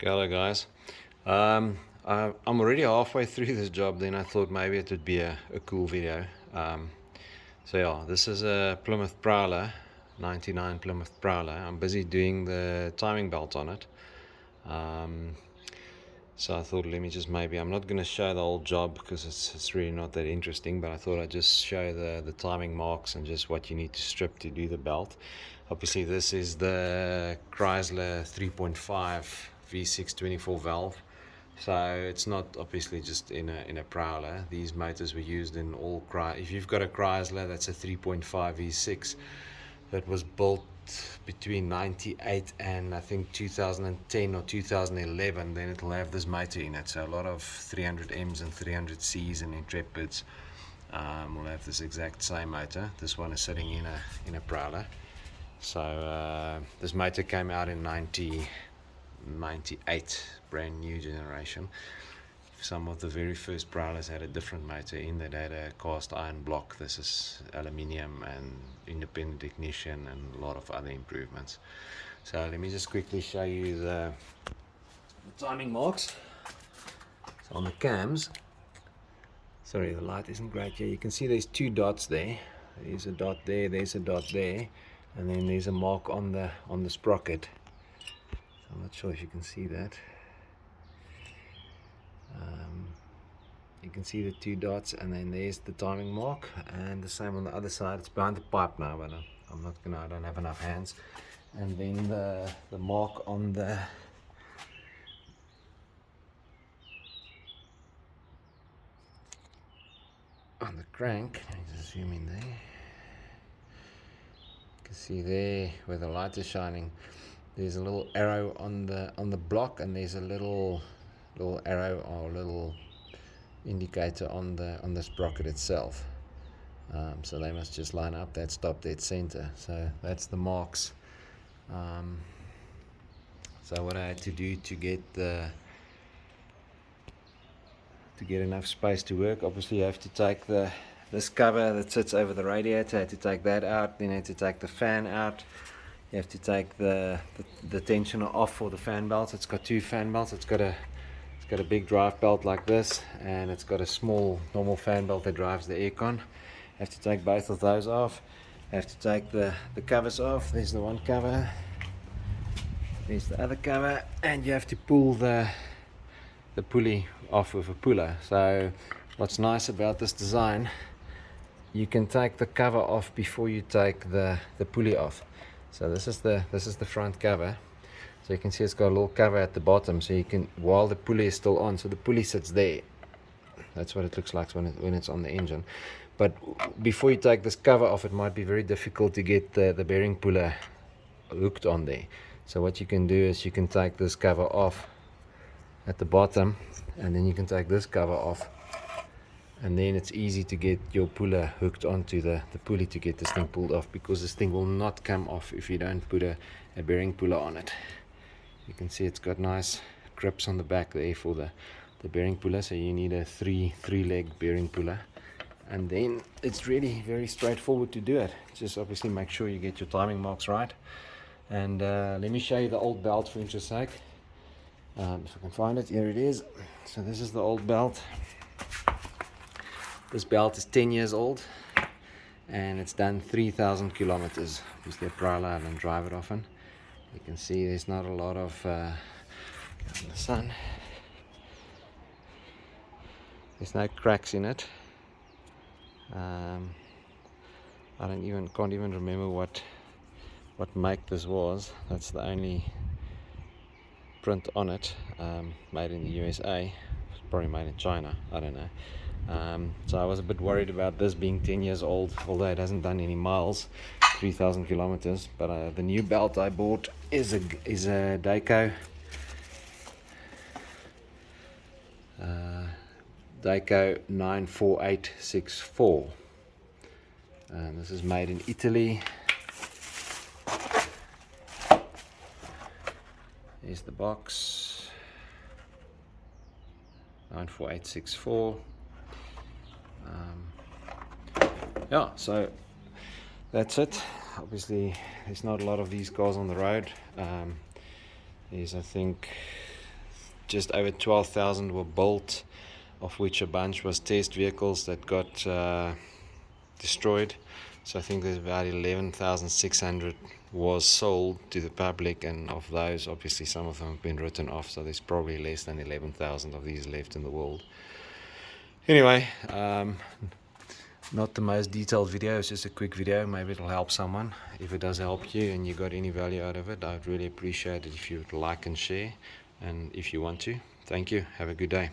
Hello guys. I'm already halfway through this job, then I thought maybe it would be a cool video. So yeah, this is a Plymouth Prowler, 99 Plymouth Prowler. I'm busy doing the timing belt on it. So I thought let me just I'm not going to show the whole job because it's really not that interesting, but I thought I'd just show the timing marks and just what you need to strip to do the belt. Obviously this is the Chrysler 3.5 V6 24 valve, so it's not obviously just in a Prowler. These motors were used in all if you've got a Chrysler that's a 3.5 V6 that was built between 98 and I think 2010 or 2011, then it'll have this motor in it. So a lot of 300Ms and 300Cs and Intrepids will have this exact same motor. This one is sitting in a Prowler. So this motor came out in 98, brand new generation. Some of the very first Prowlers had a different motor in that had a cast iron block. This is aluminium and independent ignition and a lot of other improvements. So let me just quickly show you the timing marks. So on the cams, sorry the light isn't great here, you can see there's two dots there. There's a dot there, there's a dot there, and then there's a mark on the sprocket. So I'm not sure if you can see that. You can see the two dots, and then there's the timing mark, and the same on the other side. It's behind the pipe now, but I don't have enough hands. And then the mark on the crank. Let me just zoom in there. You can see there where the light is shining. There's a little arrow on the block, and there's a little arrow or little indicator on the sprocket itself. So they must just line up. That stop dead center. So that's the marks. So what I had to do to get enough space to work, obviously you have to take this cover that sits over the radiator. I had to take that out. Then I had to take the fan out. You have to take the tensioner off for the fan belt. It's got two fan belts. It's got a big drive belt like this, and it's got a small normal fan belt that drives the aircon. I have to take both of those off. I have to take the covers off. There's the one cover, there's the other cover, and you have to pull the pulley off with a puller. So what's nice about this design, you can take the cover off before you take the pulley off. So this is the front cover. So you can see it's got a little cover at the bottom, so you can, while the pulley is still on, so the pulley sits there. That's what it looks like when it's on the engine. But before you take this cover off, it might be very difficult to get the bearing puller hooked on there. So what you can do is you can take this cover off at the bottom, and then you can take this cover off, and then it's easy to get your puller hooked onto the pulley to get this thing pulled off, because this thing will not come off if you don't put a bearing puller on it. You can see it's got nice grips on the back there for the bearing puller, so you need a three leg bearing puller, and then it's really very straightforward to do it. Just obviously make sure you get your timing marks right. And let me show you the old belt for interest's sake. If I can find it, here it is. So this is the old belt. This belt is 10 years old, and it's done 3,000 kilometers. Obviously a Prowler, I don't drive it often. You can see there's not a lot of in the sun. There's no cracks in it. I can't even remember what make this was. That's the only print on it. Made in the USA. It's probably made in China. I don't know. So I was a bit worried about this being 10 years old, although it hasn't done any miles, 3,000 kilometers. But the new belt I bought is a Dayco Dayco 94864, and this is made in Italy. Here's the box, 94864. Yeah, so that's it. Obviously there's not a lot of these cars on the road. There's I think just over 12,000 were built, of which a bunch was test vehicles that got destroyed. So I think there's about 11,600 was sold to the public, and of those obviously some of them have been written off, so there's probably less than 11,000 of these left in the world. Anyway, not the most detailed video, it's just a quick video. Maybe it'll help someone. If it does help you and you got any value out of it, I'd really appreciate it if you would like and share, and if you want to. Thank you, have a good day.